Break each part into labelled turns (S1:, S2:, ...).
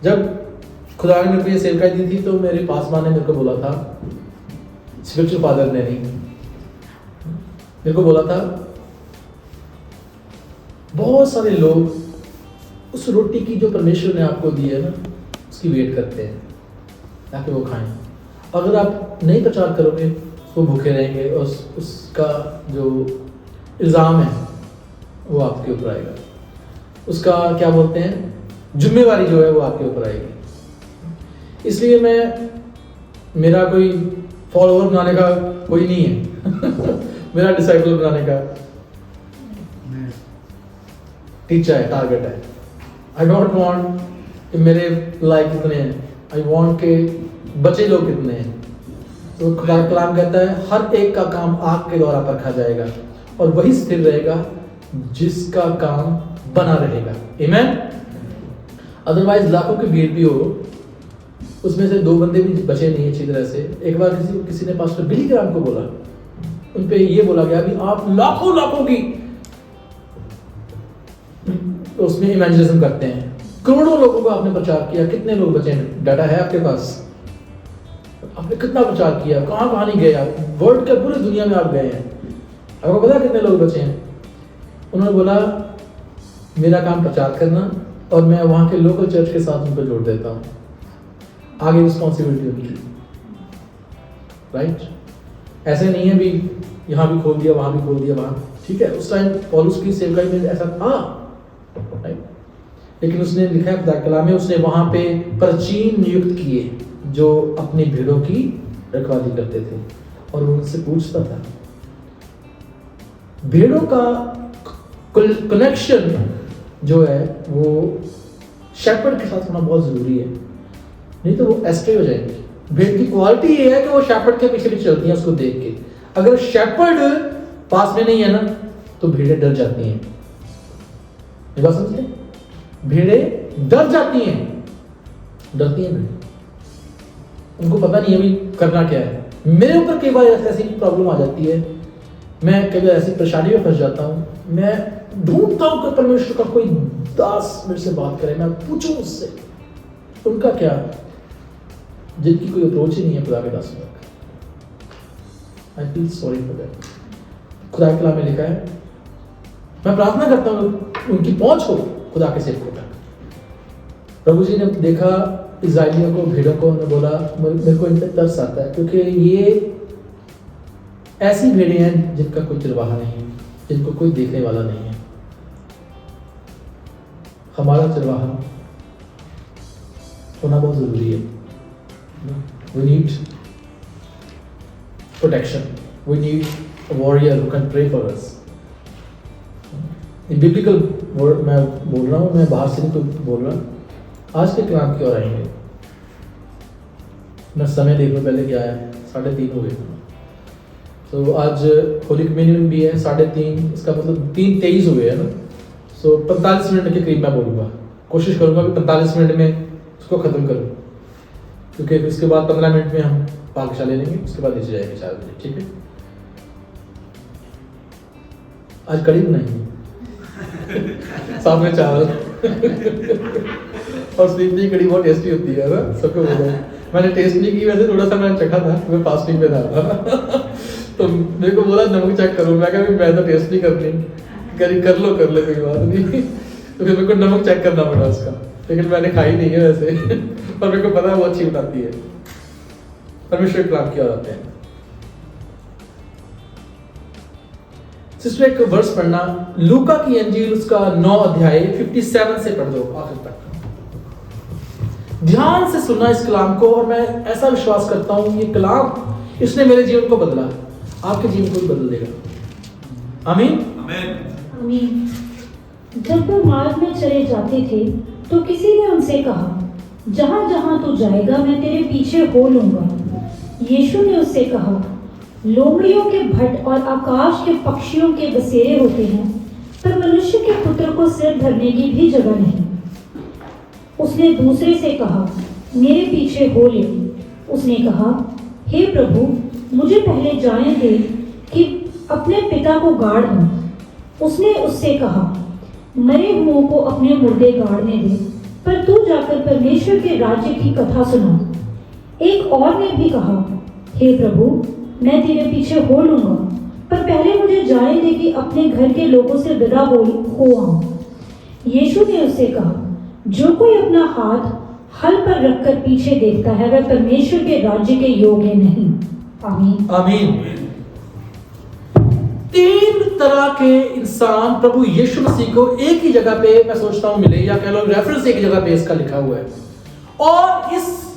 S1: जब खुदा ने मेरे को ये सेवकाई दी थी तो मेरे पासवान ने मेरे को बोला था, स्पिरिचुअल फादर ने नहीं, मेरे को बोला था बहुत सारे लोग उस रोटी की जो परमेश्वर ने आपको दी है ना, उसकी वेट करते हैं ताकि वो खाएं। अगर आप नहीं प्रचार करोगे वो भूखे रहेंगे और उसका जो इल्ज़ाम है वो आपके ऊपर आएगा, उसका क्या बोलते हैं, जिम्मेवारी जो है वो आपके ऊपर आएगी। इसलिए मेरा कोई फॉलोअर बनाने का कोई नहीं है मेरा डिसाइपल बनाने का टीचर है, टारगेट है। आई डोंट वांट कि मेरे लाइक कितने हैं, आई वांट के बचे लोग कितने हैं। तो खुदा का कलाम कहता है हर एक का काम आग के द्वारा परखा जाएगा और वही स्थिर रहेगा जिसका काम बना रहेगा। आमीन। अदरवाइज लाखों की भीड़ भी हो, उसमें से 2 बंदे भी बचे नहीं अच्छी तरह से। एक बार किसी ने पास्टर बिली ग्राहम को बोला, उन पे ये बोला गया भी आप लाखों की तो उसमें इमेजिनेशन करते हैं, करोड़ों लोगों का आपने प्रचार किया, कितने लोग बचे हैं? डाटा है आपके पास? आपने कितना प्रचार किया, कहाँ नहीं गए आप? वर्ल्ड के पूरी दुनिया में आप गए हैं, आपको पता है कितने लोग बचे हैं? उन्होंने बोला मेरा काम प्रचार करना और मैं वहाँ के लोकल चर्च के साथ उनको जोड़ देता हूँ, आगे रिस्पॉन्सिबिलिटी होगी। राइट? ऐसे नहीं है भी यहाँ भी खोल दिया वहाँ भी खोल दिया वहाँ, ठीक है। उस टाइम पौलुस की सेवकाई में ऐसा था, राइट? लेकिन उसने लिखा है खुदा के कलाम में, उसने वहाँ पे परचीन नियुक्त किए जो अपनी भीड़ों की रखवाली करते थे और वो उनसे पूछता था। भीड़ों का कनेक्शन जो है वो शेपर्ड के साथ होना बहुत जरूरी है, नहीं तो वो एस्ट्रे हो जाएंगे। भेड़ की क्वालिटी ये है कि वो शेपर्ड के पीछे पीछे चलती हैं उसको देख के। अगर शेपर्ड पास में नहीं है ना तो भीड़ें डर जाती हैं। ये बात समझे? भीड़ें डर जाती हैं, डरती हैं भीड़ें, उनको पता नहीं अभी करना क्या है। मेरे ऊपर कई बार ऐसी प्रॉब्लम आ जाती है, मैं कई बार ऐसी परेशानी में फंस जाता हूँ, मैं ढूंढता हूँ कि परमेश्वर का कोई दास मेरे से बात करे, मैं पूछूं उससे उनका क्या, जिनकी कोई अप्रोच ही नहीं है खुदा के दासों तक। I feel sorry for that. खुदा के कलाम में लिखा है, मैं प्रार्थना करता हूँ उनकी पहुंच हो खुदा के सेवकों तक। प्रभु जी ने देखा इस्राएलियों को, भेड़ों को, उन्होंने बोला मेरे को इन पे तरस आता है क्योंकि ये ऐसी भेड़ें हैं जिनका कोई चरवाहा नहीं है, जिनको कोई देखने वाला नहीं है। हमारा चरवाहा होना बहुत जरूरी है। We need protection. We need a warrior who can pray for us. In biblical word मैं बोल रहा हूँ, मैं बाहर से नहीं तो बोल रहा। आज के कलाम की ओर आएंगे। मैं समय देख लूँ पहले क्या है, 3:30 हो गए। तो आज होली कम्युनियन भी है 3:30, इसका मतलब 3:23 हो गए है ना। सो 45 मिनट के करीब मैं बोलूँगा, कोशिश करूँगा कि 45 मिनट में उसको ख़त्म करूँ, क्योंकि इसके बाद 15 मिनट में हम पाकशाला लेंगे, उसके बाद नीचे जाएंगे 4 बजे, ठीक है। आज कड़ी बनाएंगे साथ में चावल और स्वीटली कड़ी बहुत टेस्टी होती है ना, सबको बोला। मैंने टेस्ट नहीं की, वैसे थोड़ा सा मैंने चखा था, मैं फास्टिंग में था तो मेरे को बोला नमक चेक करो, मैं कहा मैं तो टेस्ट नहीं करनी, कर लो कोई बात नहीं। तो फिर मेरे को नमक चेक करना पड़ा उसका, लेकिन मैंने खाई नहीं है वैसे और मेरे को पता है वो अच्छी बनाती है। परमेश्वर कलाम की ओर आते हैं। सिस्टर एक वर्स पढ़ना, लूका की इंजील उसका 9 अध्याय 57 से पढ़ दो आखिर तक। ध्यान से सुनना इस कलाम को, और मैं ऐसा विश्वास करता हूं ये कलाम इसने मेरे जीवन को बदला, आपके जीवन को भी बदल देगा। आमीन
S2: आमीन। जब वो मार्ग में चले जाते थे तो किसी ने उनसे कहा, जहां जहां तू जाएगा मैं तेरे पीछे हो लूंगा। यीशु ने उससे कहा, लोमड़ियों के भट्ट और आकाश के पक्षियों के बसेरे होते हैं, पर मनुष्य के पुत्र को सिर धरने की भी जगह नहीं। उसने दूसरे से कहा, मेरे पीछे हो ले। उसने कहा, हे प्रभु, मुझे पहले जाने दे कि अपने पिता को गाड़ दूं। उसने उससे कहा, मरे हुओं को अपने मुर्दे गाड़ने दे, पर तू जाकर परमेश्वर के राज्य की कथा सुना। एक और ने भी कहा, हे प्रभु, मैं तेरे पीछे हो लूंगा, पर पहले मुझे जाने दे कि अपने घर के लोगों से विदा हो आऊं। यीशु ने उससे कहा, जो कोई अपना हाथ हल पर रखकर पीछे देखता है वह परमेश्वर के राज्य के योग्य नहीं। आमीन।
S1: आमीन। 3 तरह के इंसान प्रभु यीशु मसीह को एक ही जगह पे मैं सोचता हूं मिले, या कह लो रेफरेंस एक जगह पे इसका लिखा हुआ है। और इस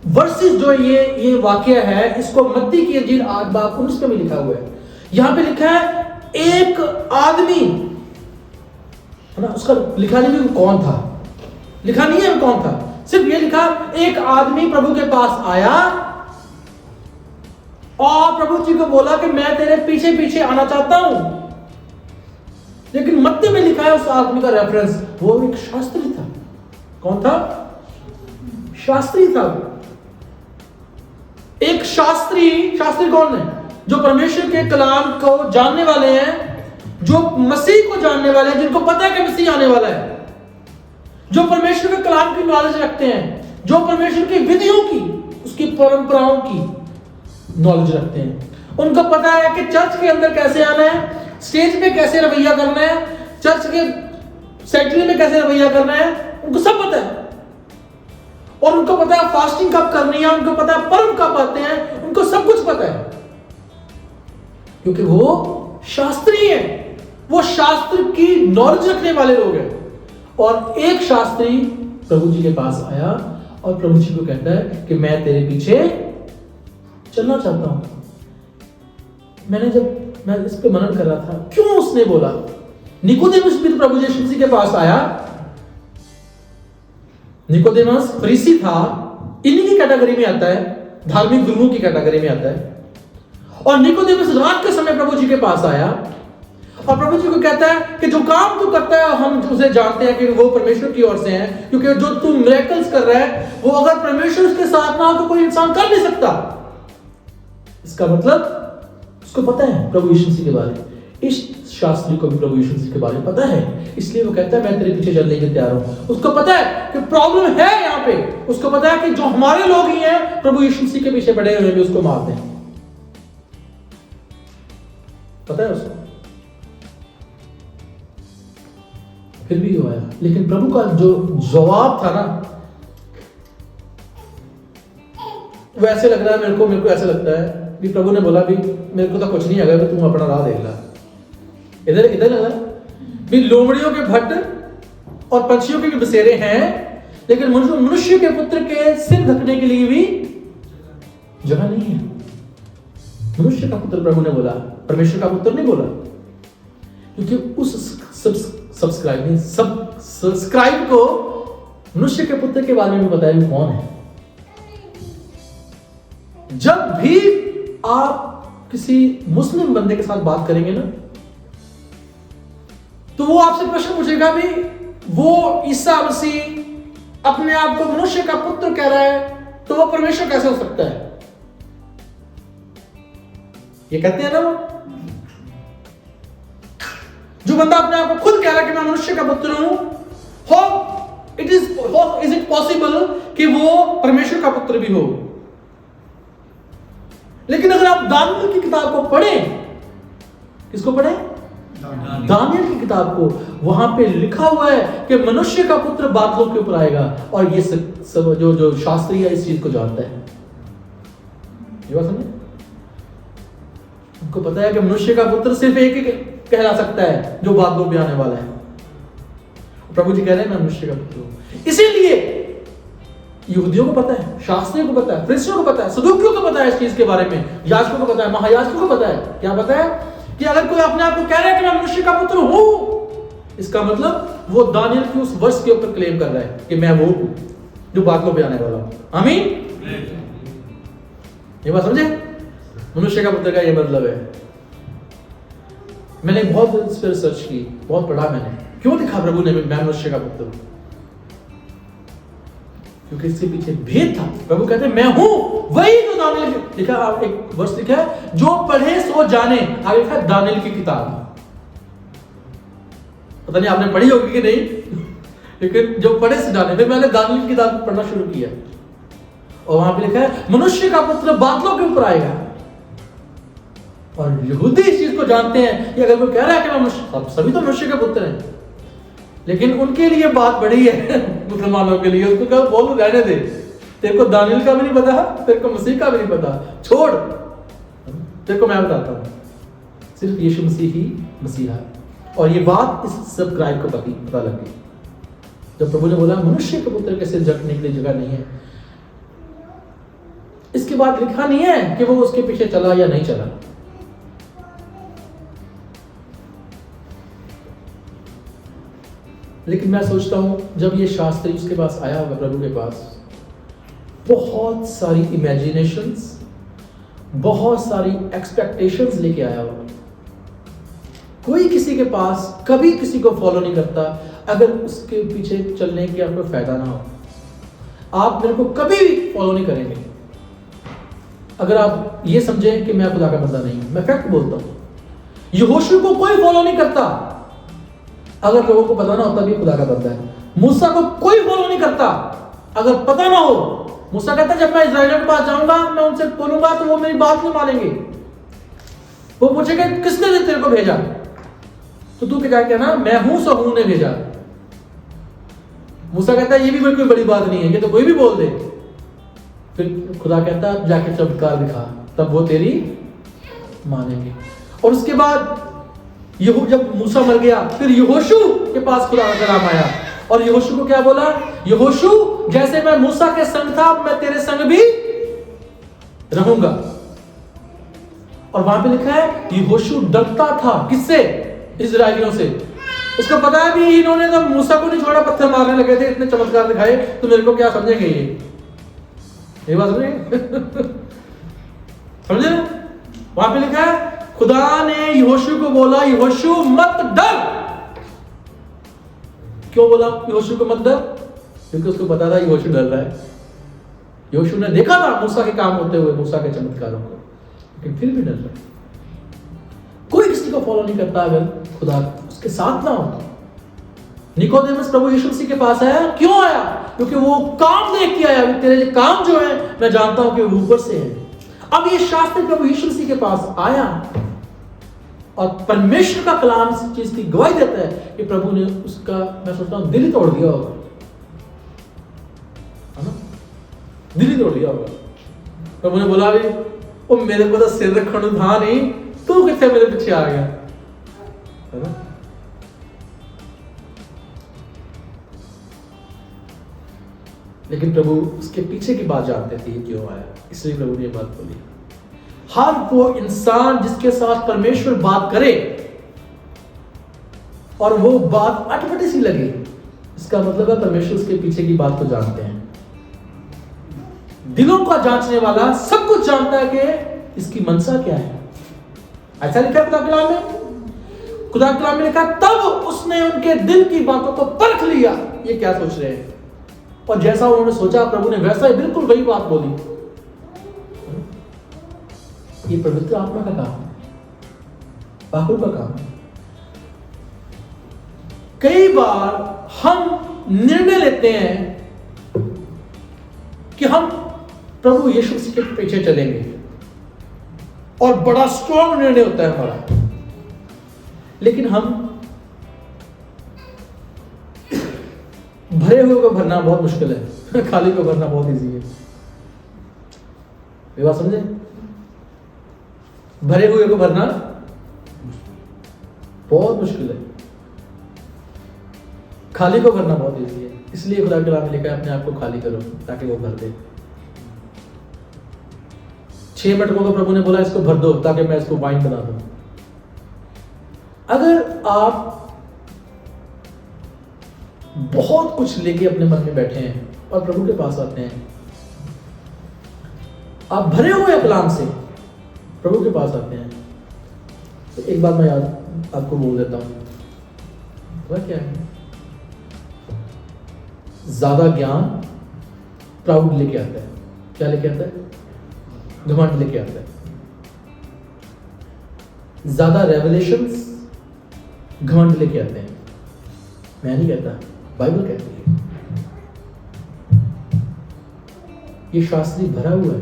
S1: वर्सेस जो ये वाक्य है, इसको मत्ती की इंजील 8 बाब 19 में भी लिखा हुआ है। यहां पे लिखा है एक आदमी, है ना, उसका लिखा नहीं है कौन था, लिखा नहीं है कौन था, सिर्फ ये लिखा एक आदमी प्रभु के पास आया और प्रभु जी को बोला कि मैं तेरे पीछे पीछे आना चाहता हूं। लेकिन मत्ती में लिखा है उस आदमी का रेफरेंस, वो एक शास्त्री था। कौन था? शास्त्री था। एक शास्त्री कौन है? जो परमेश्वर के कलाम को जानने वाले हैं, जो मसीह को जानने वाले हैं, जिनको पता है कि मसीह आने वाला है, जो परमेश्वर के कलाम की नॉलेज रखते हैं, जो परमेश्वर की विधियों की, उसकी परंपराओं की नॉलेज रखते हैं। उनको पता है कि चर्च के अंदर कैसे आना है, स्टेज पे कैसे रवैया करना है, चर्च के सेक्रेटरी में कैसे रवैया करना है, उनको सब पता है। और उनको पता है फास्टिंग कब करनी है, उनको पता है पर्व कब आते हैं, उनको सब कुछ पता है, क्योंकि वो शास्त्री है, वो शास्त्र की नॉलेज रखने वाले लोग हैं। और एक शास्त्री प्रभु जी के पास आया और प्रभु जी को कहता है कि मैं तेरे पीछे चलना चाहता हूं। मैं इस पे मनन कर रहा था, क्यों उसने बोला। निकोदेमुस भी प्रभु यीशु मसीह के पास आया। निकोदेमुस फरीसी था, इन्हीं की कैटेगरी में आता है, धार्मिक गुरुओं की कैटेगरी में आता है। और निकोदेमुस रात के समय प्रभु जी के पास आया और प्रभु जी को कहता है कि जो काम तू करता है हम उसे जानते हैं कि वो परमेश्वर की ओर से है, क्योंकि जो तू मिरेकल्स कर रहा है वो अगर परमेश्वर उसके साथ ना हो तो कोई इंसान कर नहीं सकता। इसका मतलब उसको पता है प्रभु यीशु मसीह के बारे में। इस शास्त्री को भी प्रभु यीशु मसीह के बारे में पता है, इसलिए वो कहता है मैं तेरे पीछे चलने के तैयार हूं। उसको पता है कि प्रॉब्लम है यहाँ पे, उसको पता है कि जो हमारे लोग ही हैं प्रभु यीशु मसीह के पीछे पड़े हुए भी उसको मारते हैं, पता है उसको। फिर भी वो आया, लेकिन प्रभु का जो जवाब था ना, वो ऐसे लग रहा है मेरे को ऐसे लगता है कि प्रभु ने बोला भी मेरे को तो कुछ नहीं आएगा, तुम अपना राह देख ला। इधर लगा भी लोमड़ियों के भट्ट और पंछियों के भी बसेरे हैं, लेकिन मनुष्य के पुत्र के सिर ढकने के लिए भी जगह नहीं है। मनुष्य का पुत्र प्रभु ने बोला, परमेश्वर का पुत्र नहीं बोला, क्योंकि उस सब्सक्राइब को मनुष्य के पुत्र के बारे में भी बताया कौन है। जब भी आप किसी मुस्लिम बंदे के साथ बात करेंगे ना, तो वो आपसे प्रश्न पूछेगा भी वो ईसा मसीह अपने आप को मनुष्य का पुत्र कह रहा है, तो वो परमेश्वर कैसे हो सकता है? ये कहते हैं ना वो, जो बंदा अपने आप को खुद कह रहा है कि मैं मनुष्य का पुत्र हूं, इज इट पॉसिबल कि वो परमेश्वर का पुत्र भी हो? लेकिन अगर आप दानियल की किताब को पढ़ें, किसको पढ़ें? दानियल की किताब को, वहां पे लिखा हुआ है कि मनुष्य का पुत्र बादलों के ऊपर आएगा। और ये सब जो शास्त्री है इस चीज को जानता है। ये बात समझे? उनको पता है कि मनुष्य का पुत्र सिर्फ एक ही कहला सकता है जो बादलों पे आने वाला है। प्रभु जी कह रहे हैं मैं मनुष्य का पुत्र हूं। इसीलिए यहूदियों को पता है, शास्त्रियों को पता है, फरीसियों को पता है, सदूकियों को पता है इस चीज के बारे में, याजकों को पता है, महायाजकों को पता है। क्या पता है? कि अगर कोई अपने आप को कह रहा है कि मैं मनुष्य का पुत्र हूं, इसका मतलब वो दानियल की उस वर्ष के ऊपर क्लेम कर रहा है कि मैं वो हूं जो बादलों पे आने वाला हूं। आमीन। ये बात समझे? मनुष्य का पुत्र का ये मतलब है। मैंने बहुत इस पर रिसर्च की, बहुत पढ़ा मैंने, क्यों लिखा प्रभु ने मैं मनुष्य का पुत्र हूं? क्योंकि इसके पीछे भेद था। प्रभु कहते हैं मैं हूं वही जो दानियल लिखा, एक वर्ष लिखा है, जो पढ़े सो जाने। आगे लिखा दानियल की किताब। पता नहीं आपने पढ़ी होगी कि नहीं, लेकिन जो पढ़े से जाने, फिर मैंने दानियल की किताब पढ़ना शुरू किया और वहां पे लिखा है मनुष्य का पुत्र बादलों के ऊपर आएगा। और यहूदी इस चीज को जानते हैं कि अगर वो कह रहा है कि मनुष्य, सभी तो मनुष्य के पुत्र हैं, लेकिन उनके लिए बात बड़ी है मुसलमानों के लिए। उसको कहा बोल रहने दे, तेरे को दानियल का भी नहीं पता, तेरे को मसीह का भी नहीं पता, छोड़, तेरे को मैं बताता हूं, सिर्फ यीशु मसीह ही मसीहा है। और ये बात इस सब्सक्राइब को पता लगी जब प्रभु ने बोला मनुष्य के पुत्र के सिर झुकने के लिए जगह नहीं है। इसके बाद लिखा नहीं है कि वो उसके पीछे चला या नहीं चला। लेकिन मैं सोचता हूं जब ये शास्त्री उसके पास आया होगा, प्रभु के पास, बहुत सारी इमेजिनेशंस, बहुत सारी एक्सपेक्टेशंस लेके आया होगा। कोई किसी के पास कभी किसी को फॉलो नहीं करता अगर उसके पीछे चलने की आपको फायदा ना हो। आप मेरे को कभी भी फॉलो नहीं करेंगे अगर आप ये समझें कि मैं खुदा का बंदा नहीं हूं। मैं फैक्ट बोलता हूं, यहोशू को कोई फॉलो नहीं करता अगर लोगों को पता ना होता भी खुदा का बंदा है। मूसा को कोई फॉलो नहीं करता अगर पता ना हो। मूसा कहता जब मैं इस्राएलियों के पास जाऊंगा, मैं उनसे बोलूंगा तो वो मेरी बात नहीं मानेंगे। वो पूछेगा किसने तेरे को भेजा, तो तू क्या कहना, मैं हूं सो हूं ने भेजा। मूसा कहता है ये भी कोई बड़ी बात नहीं है, ये तो कोई भी बोल दे। फिर खुदा कहता है जाके चमत्कार दिखा, तब वो तेरी मानेंगे। और उसके बाद जब मूसा मर गया, फिर यहोशू के पास खुदा का कलाम आया और यहोशू को क्या बोला, यहोशू जैसे मैं मूसा के संग था मैं तेरे संग भी रहूंगा। और वहां पे लिखा है यहोशू डरता था, किससे, इजराइलियों से। उसको पता है भी इन्होंने तो मूसा को नहीं छोड़ा, पत्थर मारने लगे थे, इतने चमत्कार दिखाए, तो मेरे को क्या समझेंगे ये बात समझे। वहां पे लिखा है खुदा ने यहोशू को बोला यहोशू मत डर। क्यों बोला यहोशू को मत डर, क्योंकि उसको पता था यहोशू डर रहा है। यहोशू ने देखा था मूसा के काम होते हुए, मूसा के चमत्कारों को, लेकिन फिर भी डर रहा है। कोई किसी को फॉलो नहीं करता अगर खुदा उसके साथ ना हो। निकोदेमस प्रभु यीशु मसीह के पास आया, क्यों आया, क्योंकि वो काम देख के आया। तेरे काम जो है मैं जानता हूं कि वो ऊपर से है। अब ये शास्त्री प्रभु यीशु मसीह के पास आया और परमेश्वर का कलाम इस चीज की गवाही देता है कि प्रभु ने उसका, मैं सोचता हूं, दिल ही तोड़ दिया होगा, है ना, दिल ही तोड़ दिया होगा। प्रभु ने बोला भी वो मेरे को तो सिर रखने था नहीं, तू कितने मेरे पीछे आ गया, है ना। लेकिन प्रभु उसके पीछे की बात जानते थे क्यों आया, इसलिए प्रभु ने ये बात बोली। हर वो इंसान जिसके साथ परमेश्वर बात करे और वो बात अटपटी सी लगे, इसका मतलब है परमेश्वर उसके पीछे की बात को जानते हैं। दिलों का जांचने वाला सब कुछ जानता है कि इसकी मनसा क्या है। ऐसा लिखा है खुदा कलाम में। खुदा कलाम में लिखा तब उसने उनके दिल की बातों को परख लिया, ये क्या सोच रहे हैं, और जैसा उन्होंने सोचा प्रभु ने वैसा ही बिल्कुल वही बात बोली। ये पवित्र आत्मा का काम है, बाहु का काम है। कई बार हम निर्णय लेते हैं कि हम प्रभु यीशु मसीह के पीछे चलेंगे और बड़ा स्ट्रॉन्ग निर्णय होता है हमारा, लेकिन हम भरे हुए को भरना बहुत मुश्किल है, खाली को भरना बहुत इजी है। ये बात समझे, भरे हुए को भरना बहुत मुश्किल है, खाली को भरना बहुत इजी है। इसलिए खुदा के कलाम में लिखा है अपने आप को खाली करो ताकि वो भर दे। 6 मटकों को प्रभु ने बोला इसको भर दो ताकि मैं इसको वाइन बना दूं। अगर आप बहुत कुछ लेके अपने मन में बैठे हैं और प्रभु के पास आते हैं, आप भरे हुए कलाम से प्रभु के पास आते हैं, तो एक बात मैं याद आपको बोल देता हूं। वह क्या है, ज्यादा ज्ञान प्राउड लेके आता है। क्या लेके आता है, घमंड लेके आता है। ज्यादा रेवलेशंस घमंड लेके आते हैं। मैं नहीं कहता, बाइबल कहती है। ये शास्त्री भरा हुआ है।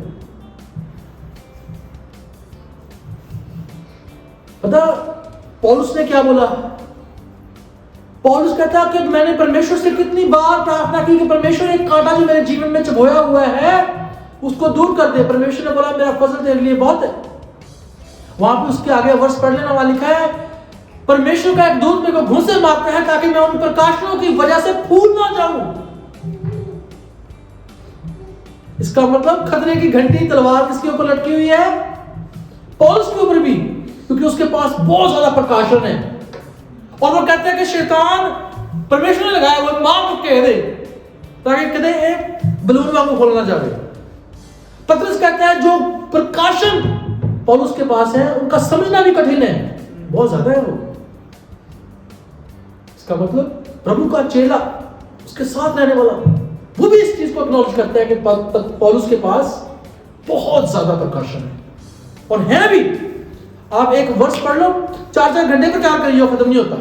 S1: पता पौलुस ने क्या बोला? पौलुस कहता कि मैंने परमेश्वर से कितनी बार प्रार्थना की कि परमेश्वर एक कांटा जो मेरे जीवन में चुभोया हुआ है उसको दूर कर दे। परमेश्वर ने बोला मेरा फजल तेरे लिए बहुत है। वहां पे उसके आगे वर्ष पढ़ लेना, वहां लिखा है परमेश्वर का एक दूत मेरे को घूंसे मारता है ताकि मैं उन प्रकाशनों की वजह से फूल ना जाऊं। इसका मतलब खतरे की घंटी तलवार किसके ऊपर लटकी हुई है? पौलुस के ऊपर भी, क्योंकि उसके पास बहुत ज्यादा प्रकाशन है। और वो कहते हैं कि शैतान परमेश्वर ने लगाया वो मार को कह दे ताकि कदे एक बलून वांगू खोलना जाए। पतरस कहता है जो प्रकाशन पौलुस के पास है उनका समझना भी कठिन है, बहुत ज्यादा है वो। इसका मतलब प्रभु का चेला, उसके साथ रहने वाला, वो भी इस चीज को एक्नॉलेज करता है कि पौलुस के पास बहुत ज्यादा प्रकाशन है। और है भी, आप एक वर्ष पढ़ लो, 4-4 घंटे प्रचार करिए, खत्म नहीं होता,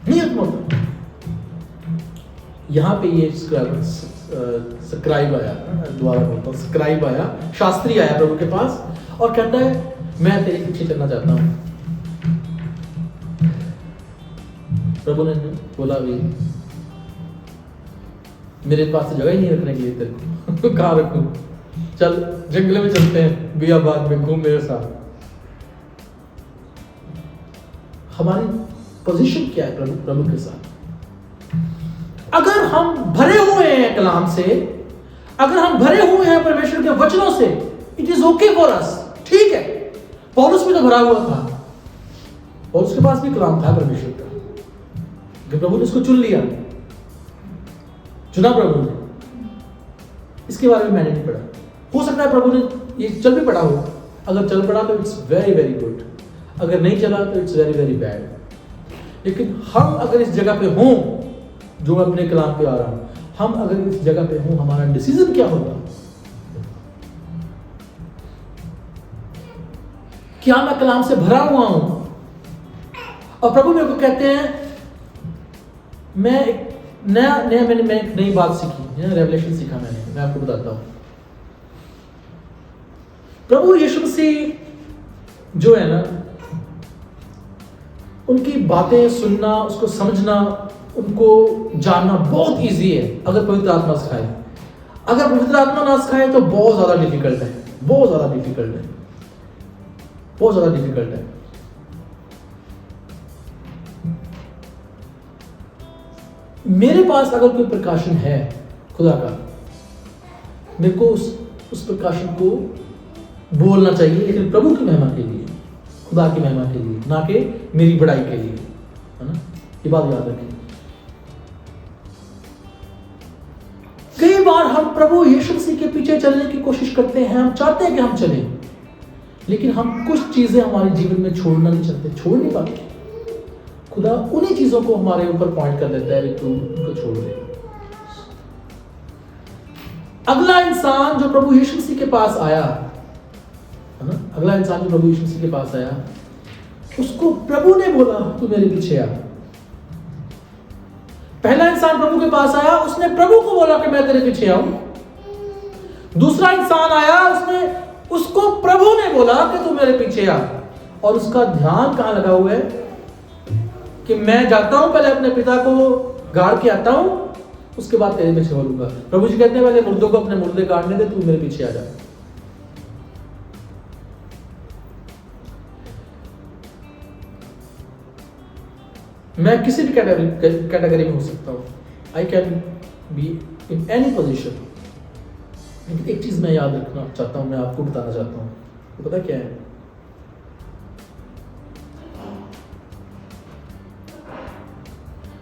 S1: नहीं खत्म होता। यहां पे ये स्क्राइब आया, दोबारा बोलता हूं, स्क्राइब आया, शास्त्री आया प्रभु के पास और कहता है मैं तेरे पीछे चलना चाहता हूं। प्रभु ने बोला भी मेरे पास तो जगह ही नहीं रखने के लिए तेरे को, कहां रखूं? चल जंगल में चलते हैं, बियाबान में घूम मेरे साथ। हमारी पोजीशन क्या है प्रभु के साथ? अगर हम भरे हुए हैं कलाम से, अगर हम भरे हुए हैं परमेश्वर के वचनों से, it is okay for us, ठीक है। पौलुस भी तो भरा हुआ था, पौलुस के पास भी कलाम था परमेश्वर का, कि प्रभु ने उसको चुन लिया, चुना प्रभु ने। इसके बारे में मैंने नहीं पढ़ा, हो सकता है प्रभु ने ये चल भी पड़ा हो। अगर चल पड़ा तो इट्स वेरी वेरी गुड, अगर नहीं चला तो इट्स वेरी वेरी बैड। लेकिन हम अगर इस जगह पे हों, जो मैं अपने कलाम पे आ रहा हूं, हम अगर इस जगह पे हों, हमारा डिसीजन क्या होगा? क्या मैं कलाम से भरा हुआ हूं? और प्रभु मेरे को कहते हैं, मैं एक मैंने एक नई बात सीखी, रेवलेशन सीखा मैं आपको बताता हूं। प्रभु यीशु मसीह जो है ना, उनकी बातें सुनना, उसको समझना, उनको जानना बहुत इजी है अगर पवित्र आत्मा सिखाए। अगर पवित्र आत्मा ना सिखाए तो बहुत ज्यादा डिफिकल्ट है, बहुत ज्यादा डिफिकल्ट है, बहुत ज्यादा डिफिकल्ट है। मेरे पास अगर कोई प्रकाशन है खुदा का, मेरे को उस प्रकाशन को बोलना चाहिए, लेकिन प्रभु की महिमा के लिए, खुदा की महिमा के लिए, ना कि मेरी बड़ाई के लिए, है ना? ये बात याद रखें। कई बार हम प्रभु यीशु मसीह के पीछे चलने की कोशिश करते हैं, हम चाहते हैं कि हम चलें, लेकिन हम कुछ चीजें हमारे जीवन में छोड़ना नहीं चाहते, छोड़ नहीं पाते। खुदा उन्हीं चीजों को हमारे ऊपर पॉइंट कर देता है, तू उनको छोड़ दे। अगला इंसान जो प्रभु यीशु मसीह के पास आया, है ना, अगला इंसान जो प्रभु यीशु मसीह के पास आया, उसको प्रभु ने बोला तू मेरे पीछे आ। पहला इंसान प्रभु के पास आया, उसने प्रभु को बोला कि मैं तेरे पीछे आऊं। दूसरा इंसान आया, उसको प्रभु ने बोला कि तू मेरे पीछे आ। और उसका ध्यान कहां लगा हुआ है कि मैं जाता हूं, पहले अपने पिता को गाड़ के आता हूं, उसके बाद तेरे पीछे बोलूंगा। प्रभु जी कहते हैं पहले मुर्दों को अपने मुर्दे गाड़ने दे, तू मेरे पीछे आ जा। मैं किसी भी कैटेगरी में हो सकता हूं, I can be in any position. लेकिन एक चीज मैं याद रखना चाहता हूं, मैं आपको बताना चाहता हूं, तो पता क्या है?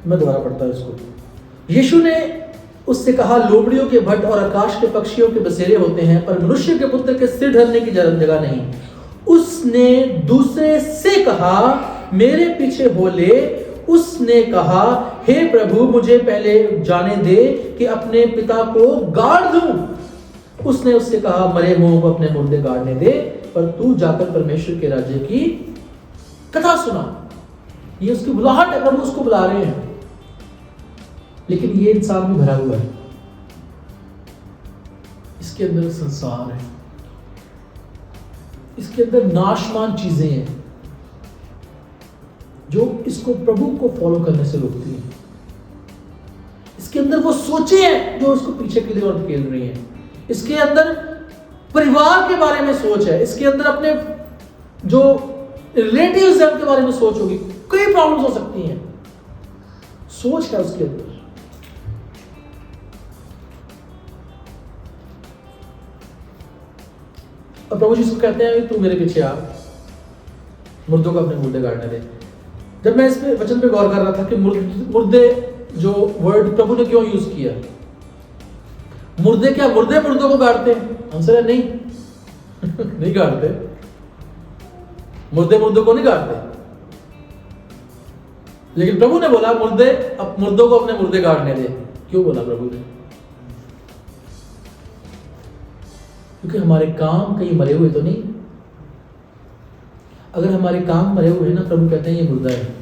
S1: मैं दोबारा पढ़ता हूं इसको। यीशु ने उससे कहा, लोमड़ियों के भट्ट और आकाश के पक्षियों के बसेरे होते हैं, पर मनुष्य के पुत्र के सिर धरने की जगह नहीं। उसने दूसरे से कहा, मेरे पीछे हो ले। उसने कहा, हे प्रभु, मुझे पहले जाने दे कि अपने पिता को गाड़ दूं। उसने उससे कहा, मरे हुओं को अपने मुर्दे गाड़ने दे, पर तू जाकर परमेश्वर के राज्य की कथा सुना। ये उसकी बुलाहट है, प्रभु उसको बुला रहे हैं। लेकिन ये इंसान भी भरा हुआ है, इसके अंदर संसार है, इसके अंदर नाशमान चीजें हैं जो इसको प्रभु को फॉलो करने से रोकती हैं। इसके अंदर वो सोचे हैं जो उसको पीछे की ओर धकेल रही हैं। इसके अंदर परिवार के बारे में सोच है, इसके अंदर अपने जो रिलेटिव्स हैं उनके बारे में सोच होगी, कई प्रॉब्लम्स हो सकती हैं, सोच है उसके अंदर। और प्रभु जी उसको कहते हैं तू मेरे पीछे आ, मुर्दों को अपने मुर्दे गाड़ने दे। जब मैं इस पे वचन पे गौर कर रहा था कि मुर्दे जो वर्ड प्रभु ने क्यों यूज किया, मुर्दे क्या मुर्दे मुर्दों को गाड़ते हैं? आंसर है नहीं नहीं गाड़ते, मुर्दे मुर्दों को नहीं गाड़ते। लेकिन प्रभु ने बोला मुर्दों को अपने मुर्दे गाड़ने दे। क्यों बोला प्रभु ने? क्योंकि हमारे काम कहीं मरे हुए तो नहीं। अगर हमारे काम मरे हुए हैं ना, प्रभु कहते हैं ये मुर्दा है।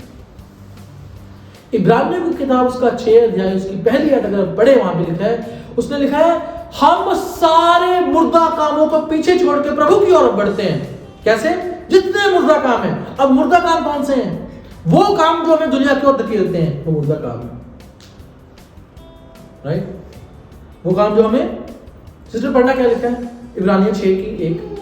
S1: इब्रानियों की किताब उसका 6 अध्याय उसकी पहली आयत अगर पढ़े, वहां पे लिखा है, उसने लिखा है हम सारे मुर्दा कामों को पीछे छोड़ के प्रभु की ओर बढ़ते हैं। कैसे? जितने मुर्दा काम है। अब मुर्दा काम कौन से हैं? वो काम जो हमें दुनिया की ओर धकेलते हैं, वो मुर्दा काम है, राइट? वो काम जो हमें, सिस्टर पढ़ना क्या लिखा है इब्रानियों 6 की 1।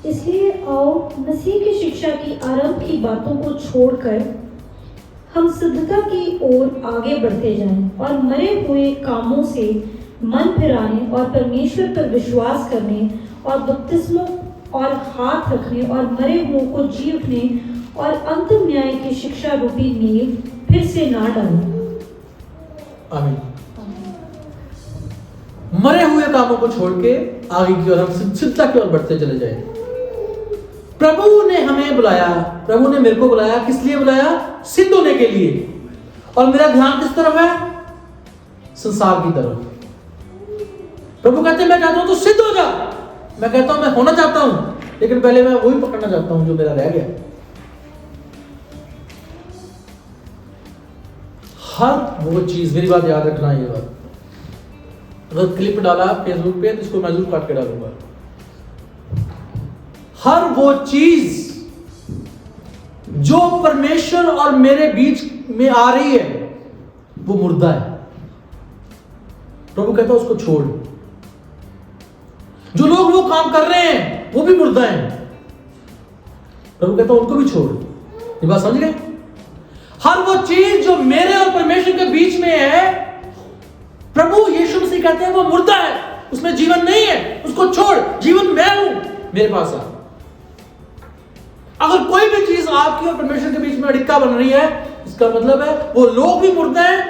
S2: इसलिए आओ मसीह की शिक्षा की आरंभ की बातों को छोड़कर हम सिद्धता की ओर आगे बढ़ते जाएं और मरे हुए कामों से मन फिराने और परमेश्वर पर विश्वास करने और बपतिस्मों और हाथ रखने और मरे हुओं को जी उठने और अंतिम न्याय की शिक्षा रूपी नींव फिर से ना डालें।
S1: आमीन। मरे हुए कामों को छोड़ के आगे की ओर हम सिद्धता की ओर बढ़ते चले जाएं। प्रभु ने हमें बुलाया, प्रभु ने मेरे को बुलाया, किस लिए बुलाया? सिद्ध होने के लिए। और मेरा ध्यान किस तरफ है? संसार की तरफ। प्रभु कहते हैं मैं कहता हूं तू सिद्ध हो जा, मैं कहता हूं मैं होना चाहता हूं, लेकिन पहले मैं वही पकड़ना चाहता हूं जो मेरा रह गया। हर वो चीज, मेरी बात याद रखना, ये बात अगर क्लिप डाला फेसबुक पे तो इसको मैं जरूर काट के डालूंगा। हर वो चीज जो परमेश्वर और मेरे बीच में आ रही है वो मुर्दा है। प्रभु कहता है उसको छोड़। जो लोग वो काम कर रहे हैं वो भी मुर्दा हैं, प्रभु कहता है उनको भी छोड़। ये बात समझ गए? हर वो चीज जो मेरे और परमेश्वर के बीच में है, प्रभु यीशु मसीह कहते हैं वो मुर्दा है, उसमें जीवन नहीं है, उसको छोड़। जीवन मैं हूं, मेरे पास आ। अगर कोई भी चीज आपकी और परमेश्वर के बीच में अड़िक्का बन रही है, इसका मतलब है वो लोग भी मुर्दा हैं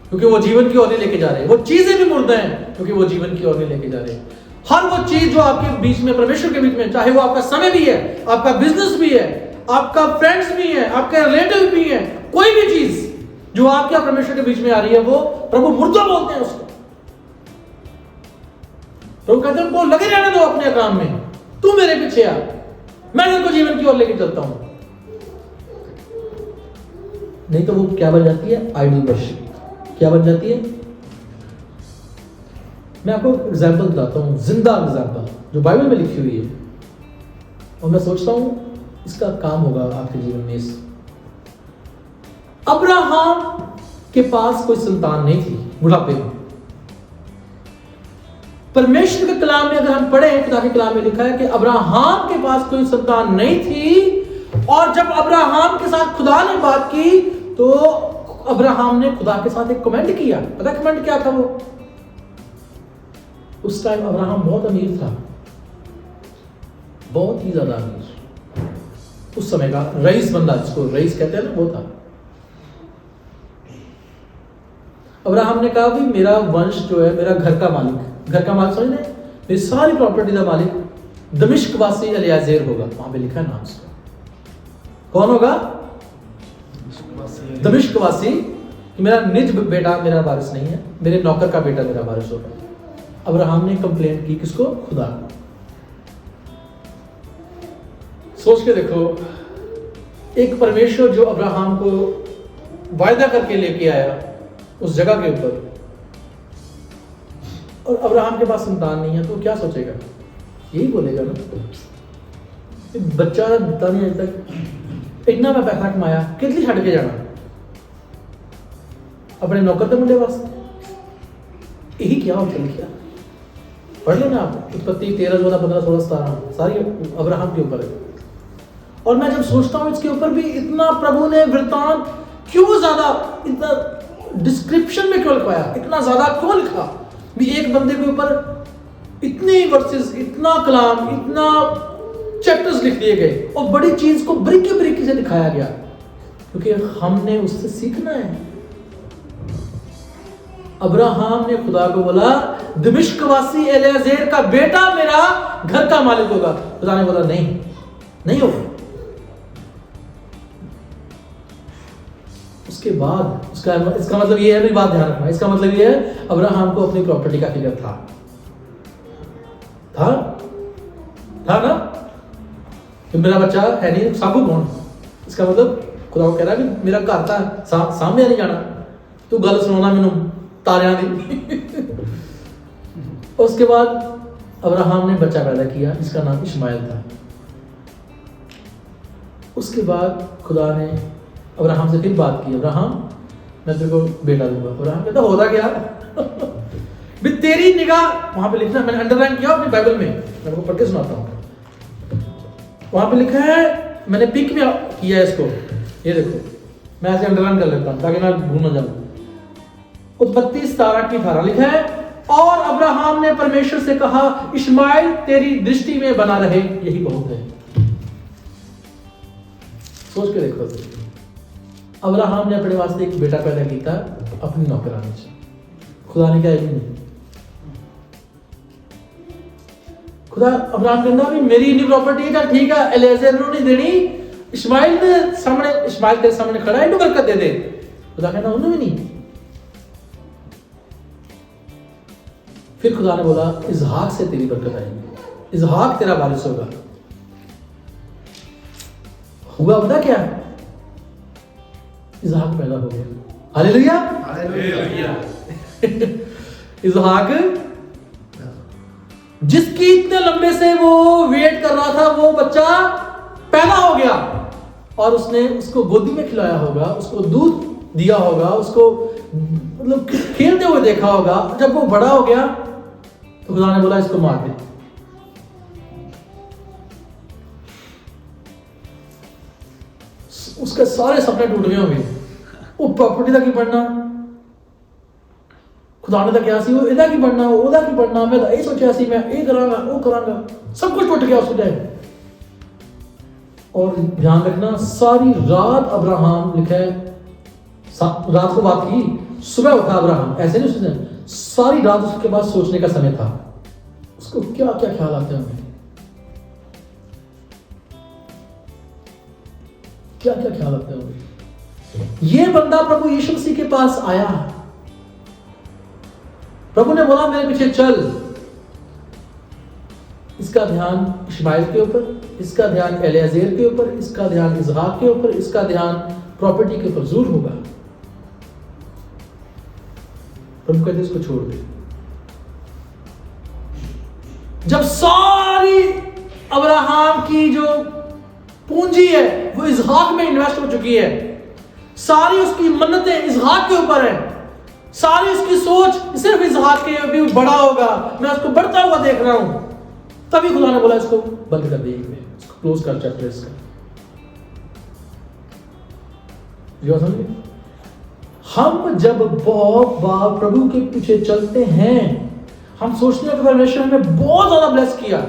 S1: क्योंकि वो जीवन की ओर नहीं लेके जा रहे, वो चीजें भी मुर्दा हैं क्योंकि वो जीवन की ओर नहीं लेके जा रहे। हर वो चीज जो आपके बीच में, परमेश्वर के बीच में, चाहे वो आपका समय भी है, आपका बिजनेस भी है, आपका फ्रेंड्स भी है, आपके रिलेटिव भी है, कोई भी चीज जो आपके और परमेश्वर के बीच में आ रही है, वो प्रभु मुर्दा बोलते हैं उसको। प्रभु कहते हैं उनको लगे रहने दो अपने काम में, तू मेरे पीछे आ, मैं उनको जीवन की ओर लेके चलता हूं। नहीं तो वो क्या बन जाती है? Idol worship. क्या बन जाती है? मैं आपको एग्जाम्पल बताता हूं, जिंदा एग्जाम्पल जो बाइबल में लिखी हुई है, और मैं सोचता हूं इसका काम होगा आपके जीवन में। अब्राहम के पास कोई संतान नहीं थी बुढ़ापे में। परमेश्वर के कलाम में अगर हम पढ़े, खुदा के कलाम में लिखा है कि अब्राहम के पास कोई संतान नहीं थी, और जब अब्राहम के साथ खुदा ने बात की तो अब्राहम ने खुदा के साथ एक कमेंट किया। पता कमेंट क्या था वो? उस टाइम अब्राहम बहुत अमीर था, बहुत ही ज्यादा अमीर, उस समय का रईस बंदा, जिसको रईस कहते हैं ना, वो था। अब्राहम ने कहा भी मेरा वंश जो है, मेरा घर का मालिक समझ रहे, मेरी सारी प्रॉपर्टी का मालिक दमिश्क वासी एलियाजेर होगा। वहां पे लिखा है नाम से। कौन होगा? दमिश्क वासी कि मेरा निज बेटा मेरा वारिस नहीं है, मेरे नौकर का बेटा मेरा वारिस होगा। अब्राहम ने कंप्लेंट की किसको? खुदा को। सोच के देखो, एक परमेश्वर जो अब्राहम को वायदा करके लेके आया उस जगह के ऊपर, और अब्राहम के पास संतान नहीं है, तो क्या सोचेगा? यही बोलेगा ना, बच्चा दिता नहीं अज तक, इतना मैं पैसा कमाया, कितनी छड़ के जाना अपने नौकर के मुंडे वास्ते। यही क्या होता लिखा, पढ़ लेना आप, उत्पत्ति 13, 14, 15, 16, 17 सारी अब्राहम के ऊपर है। और मैं जब सोचता हूँ इसके ऊपर भी इतना प्रभु ने वृत्तांत क्यों ज्यादा, इतना डिस्क्रिप्शन में क्यों लिखवाया, इतना ज्यादा क्यों लिखा भी, एक बंदे के ऊपर इतने वर्सेस, इतना कलाम, इतना चैप्टर्स लिख दिए गए और बड़ी चीज को बारीकी बारीकी से दिखाया गया, क्योंकि हमने उससे सीखना है। अब्राहम ने खुदा को बोला, दमिश्क वासी एलियाजेर का बेटा मेरा घर का मालिक होगा। खुदा ने बोला नहीं, नहीं होगा। उसके बाद इसका मतलब ये है, मेरी बात ध्यान रखना, इसका मतलब ये है अब्राहम को अपनी प्रॉपर्टी का फिक्र था ना, कि मेरा बच्चा है नहीं, साबू कौन? इसका मतलब खुदा को कह रहा है कि मेरा घर था, सामने नहीं जाना, तू गल सुनाना मैनू तारियां दी। उसके बाद अब्राहम ने बच्चा पैदा किया जिसका नाम इस्माइल था। उसके बाद खुदा ने अब्राहम से फिर बात की, अब्राहम मैं तेरे को बेटा दूंगा। अब्राहम कहता होता क्या भी तेरी निगाह, वहां पे लिखना, मैंने अंडरलाइन किया अपनी बाइबल में, मैं आपको पढ़ के सुनाता हूँ। वहां पे लिखा है, मैंने पिक में किया है इसको, ये देखो, मैं ऐसे अंडरलाइन कर लेता हूँ ताकि मैं भूल ना जाऊं। उत्पत्ति 17:18 लिखा है, और अब्राहम ने परमेश्वर से कहा, इस्माइल तेरी दृष्टि में बना रहे, यही बहुत है। सोच के देखो, अब्राहम ने अपने वास्ते एक बेटा पैदा किया अपनी नौकरानी से। खुदा ने क्या नहीं, खुदा अब्राहम कहना भी मेरी इतनी प्रॉपर्टी है, ठीक है, एलियाजेर नहीं देनी, इस्माइल के सामने खड़ा है, इनको बरकत दे दे। खुदा कहना उन्हें भी नहीं। फिर खुदा ने बोला, इसहाक से तेरी बरकत आएगी, इसहाक तेरा वारिस होगा। हुआ पता क्या? इसहाक पैदा हो गया। Hallelujah, hallelujah. इसहाक जिसकी इतने लंबे से वो वेट कर रहा था, वो बच्चा पैदा हो गया, और उसने उसको गोदी में खिलाया होगा, उसको दूध दिया होगा, उसको मतलब खेलते हुए देखा होगा। जब वो बड़ा हो गया तो खुदा ने बोला इसको मार दे। उसके सारे सपने टूट गए होंगे, वो प्रॉपर्टी का की बनना, खुदा ने तो क्या सी, वो इदा की बनना, ओदा की बनना, मैं ये सोचा सी, मैं ये करांगा, वो करांगा, सब कुछ टूट गया उस टाइम। और ध्यान रखना, सारी रात अब्राहम, लिखा है रात को बात की, सुबह उठा अब्राहम, ऐसे नहीं सोचना, सारी रात उसके बाद सोचने का समय था, उसको क्या क्या ख्याल आते होंगे, क्या क्या ख्याल आते होंगे। ये बंदा प्रभु यीशु मसीह के पास आया, प्रभु ने बोला मेरे पीछे चल। इसका ध्यान इस्माइल के ऊपर, इसका ध्यान एलियाजेर के ऊपर, इसका ध्यान इसहाक के ऊपर, इसका ध्यान प्रॉपर्टी के ऊपर जरूर होगा। प्रभु कहते इसको छोड़ दे। जब सारी अब्राहम की जो पूंजी है वो इसहाक में इन्वेस्ट हो चुकी है, सारी उसकी मन्नतें इसहाक के ऊपर है, सारी उसकी सोच सिर्फ इसहाक के भी बड़ा होगा, मैं उसको बढ़ता हुआ देख रहा हूं, तभी खुदा ने बोला इसको बंद कर दे, इसको क्लोज कर चैप्टर इसका। समझे? हम जब बहुत बार प्रभु के पीछे चलते हैं, हम सोचते हैं कि परमेश्वर ने बहुत ज्यादा ब्लेस किया,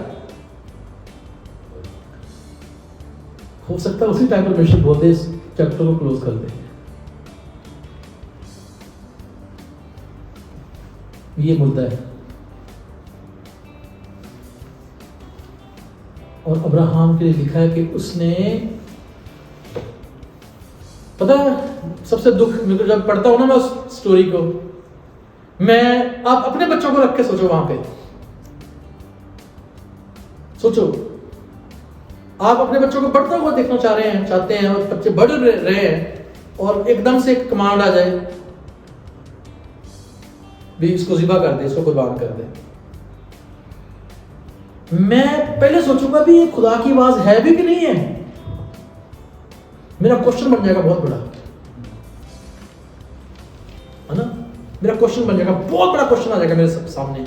S1: हो सकता है उसी टाइम परमेश्वर बोल दे इस चैप्टर को क्लोज कर दे। ये मुद्दा है। और अब्राहम के लिए लिखा है कि उसने, पता है सबसे दुख मेरे को जब पढ़ता हूँ ना मैं उस स्टोरी को, मैं आप अपने बच्चों को रख के सोचो, वहां पे सोचो, आप अपने बच्चों को बढ़ता हुआ देखना चाहते हैं और बच्चे बढ़ रहे हैं और एकदम से एक कमांड आ जाए भी इसको ज़िबा कर दे, इसको कुर्बान कर दे। मैं पहले सोचूंगा भी ये खुदा की आवाज है भी कि नहीं है। मेरा क्वेश्चन बन जाएगा बहुत बड़ा, है ना, मेरा क्वेश्चन बन जाएगा, बहुत बड़ा क्वेश्चन आ जाएगा मेरे सामने,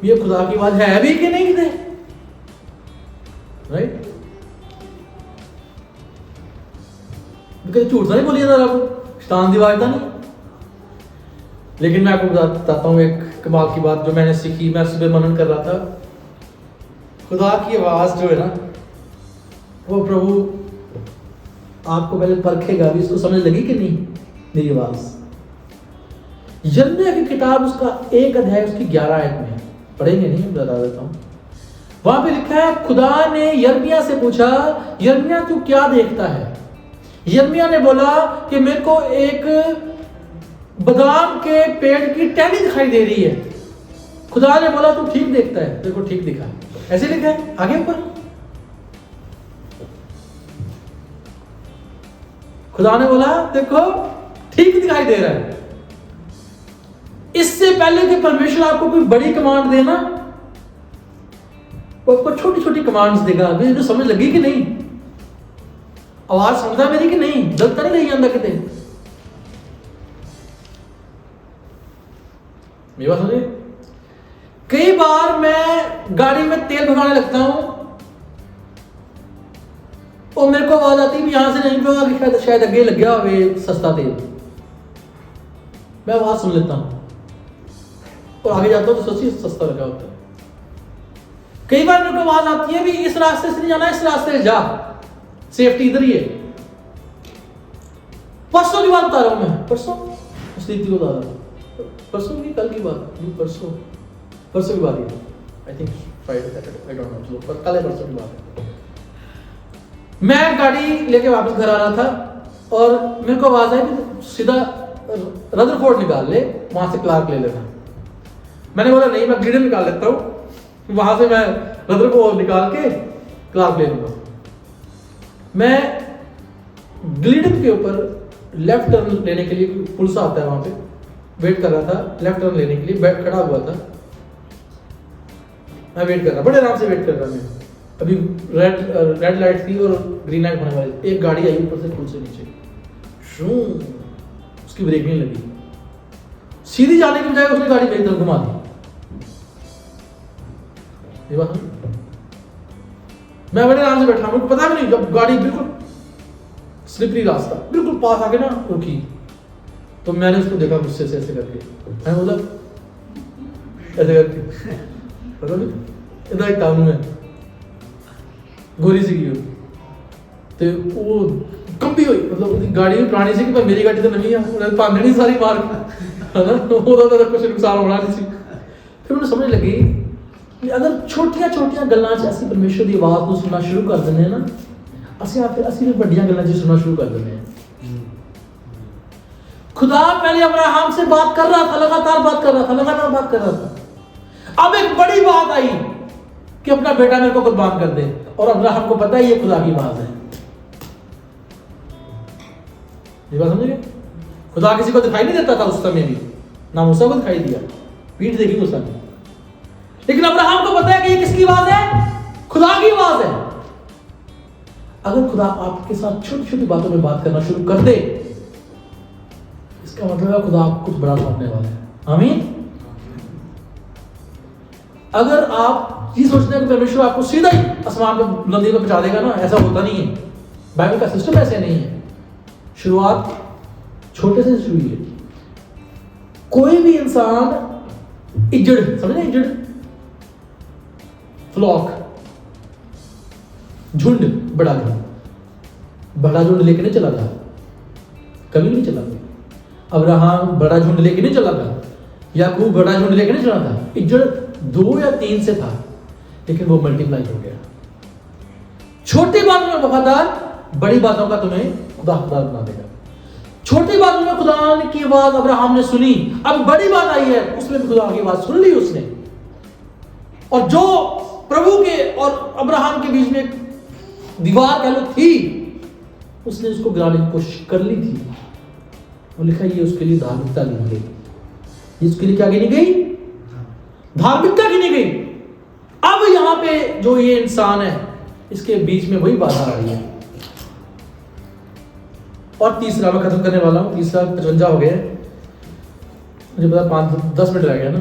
S1: ये खुदा की आवाज है भी कि नहीं है, राइट। झूठ तो नहीं बोलिए आपको, शैतान की आवाज तो नहीं। लेकिन मैं आपको बताता हूँ एक कमाल की बात जो मैंने सीखी। मैं सुबह मनन कर रहा था, खुदा की आवाज जो है ना, वो प्रभु आपको पहले परखेगा भी, इसको समझ लगी कि नहीं मेरी आवाज। यिर्मयाह की किताब उसका 1 अध्याय उसकी 11 आयत में, पढ़ेंगे नहीं, बता देता हूँ। वहां पे लिखा है, खुदा ने यिर्मयाह से पूछा, यिर्मयाह तू क्या देखता है? यिर्मयाह ने बोला कि मेरे को एक बादाम के पेड़ की टहनी दिखाई दे रही है। खुदा ने बोला तू ठीक देखता है, तेरे को ठीक दिखा। ऐसे लिखा है आगे ऊपर। खुदा ने बोला देखो ठीक दिखाई दे रहा है। इससे पहले कि परमेश्वर आपको कोई बड़ी कमांड देना, वो आपको छोटी छोटी कमांड्स देगा। मुझे समझ लगी कि नहीं, आवाज समझता मेरी कि नहीं, गलत नहीं रही अंदर कितने, मेरी बात समझिए। कई बार मैं गाड़ी में तेल भरवाने लगता हूं और मेरे को आवाज आती है यहां से नहीं होगा, शायद आगे लग गया हो सस्ता तेल। मैं आवाज सुन लेता हूं और आगे जाता हूं तो सोचिए सस्ता लगा होता है। कई बार मेरे को आवाज आती है भी इस रास्ते से नहीं जाना, इस रास्ते से जा, सेफ्टी इधर ही है। परसों की बात बता रहा हूं मैं, परसों स्थिति को बता रहा हूं, परसों की कल की बात, परसों की बात है, I think Friday Saturday, I don't know, पर कल है, परसों की बात है। मैं गाड़ी लेके वापस घर आ रहा था और मेरे को आवाज आई कि सीधा रदरफोर्ड निकाल ले, वहां से क्लार्क ले लेना। मैंने बोला नहीं, मैं ग्लिडन निकाल लेता हूं, वहां से मैं रदरफोर्ड निकाल के क्लार्क ले लूंगा। मैं ग्लिडन के ऊपर लेफ्ट टर्न लेने के लिए पुलिस आता है, वहां पे वेट कर रहा था लेफ्ट टर्न लेने के लिए, बैठ खड़ा हुआ था। मैं वेट कर रहा, बड़े आराम से वेट कर रहा। मैं अभी रेड लाइट थी और ग्रीन लाइट होने वाली। एक गाड़ी आई ऊपर से पुल से नीचे, शू, उसकी ब्रेक नहीं लगी, सीधी जाने की बजाय उसने गाड़ी मेरी तरफ घुमा दी। ये बात मैं बड़े आराम से बैठा, मुझे पता भी नहीं, जब गाड़ी बिल्कुल स्लिपरी रास्ता बिल्कुल पास आके ना रुकी तो मैंने उसको देखा गुस्से से ऐसे करके, मैं बोला ऐसे करके, पता नहीं इधर एक कानून है, गोरी सी की तो वो कंबी हुई, मतलब गाड़ी भी पुरानी सी, पर मेरी गाड़ी तो नवी है, पांगड़ी सारी मार है ना, तो कुछ नुकसान होना नहीं सी। फिर मुझे समझ लगी कि अगर छोटियां छोटियां गल्लां च ਅਸੀਂ परमेश्वर ਦੀ आवाज ਨੂੰ सुनना शुरू कर ਦਿੰਦੇ ना, ਅਸੀਂ भी ਵੱਡੀਆਂ ਗੱਲਾਂ 'ਚ सुनना शुरू कर देते हैं। खुदा पहले अब्राहम से बात कर रहा था, लगातार बात कर रहा था। अब एक बड़ी बात आई कि अपना बेटा मेरे को कुर्बान कर दे, और अब्राहम को पता है ये खुदा की बात है। ये बात समझिए, खुदा किसी को दिखाई नहीं देता था उस समय भी, ना मूसा को दिखाई दिया, पीठ देखी मूसा ने, लेकिन अब्राहम को पता है कि ये किसकी आवाज है, खुदा की आवाज है। अगर खुदा आपके साथ छोटी छोटी बातों में बात करना शुरू कर दे, इसका मतलब है खुदा आपको कुछ बड़ा सौंपने वाला है। आमीन। अगर आप ये सोचते हैं कि परमेश्वर आपको सीधा ही आसमान पे बुलंदी पे पहुंचा देगा ना, ऐसा होता नहीं है। बाइबल का सिस्टम ऐसे नहीं है। शुरुआत छोटे से शुरू है। कोई भी इंसान इजड़, समझे ना, इजड़, फ्लॉक, झुंड, बड़ा झुंड लेके नहीं चला था, कभी नहीं चला था। अब्राहम बड़ा झुंड लेके नहीं चला था, याकूब बड़ा झुंड लेके नहीं चला था। इजड़ 2 या 3 से था, लेकिन वो मल्टीप्लाई हो गया। छोटी बातों में वफादार, बड़ी बातों का तुम्हें खुदा बना देगा। छोटी बातों में खुदा की आवाज अब्राहम ने सुनी, अब बड़ी बात आई है, उसमें भी खुदा की आवाज सुन ली उसने। और जो प्रभु के और अब्राहम के बीच में दीवार कह लो थी, उसने उसको गिराने की कोशिश कर ली थी। और लिखा ये उसके लिए धार्मिकता गिनी गई। ये उसके लिए क्या गिनी गई? धार्मिकता गिनी गई। अब यहां पे जो ये इंसान है, इसके बीच में वही बाधा आ रही है। और तीसरा मैं खत्म करने वाला हूं, तीसरा 55 हो गया, मुझे पता 5-10 मिनट रह गया ना।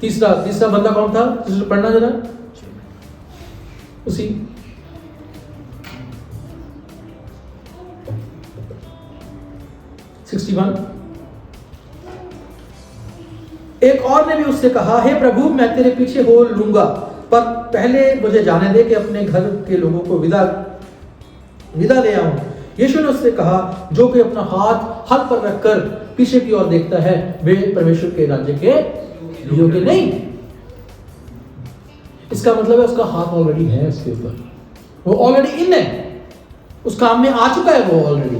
S1: तीसरा बंदा कौन था जिसने पढ़ना जरा, उसी 61। एक और ने भी उससे कहा, हे प्रभु मैं तेरे पीछे हो लूंगा, पर पहले मुझे जाने दे कि अपने घर के लोगों को विदा ले आऊं। यीशु ने उससे कहा, जो कोई अपना हाथ हल पर रखकर पीछे की ओर देखता है वे परमेश्वर के राज्य के योग्य नहीं। इसका मतलब है उसका हाथ ऑलरेडी है उसके ऊपर, वो ऑलरेडी इन है, उस काम में आ चुका है वो ऑलरेडी।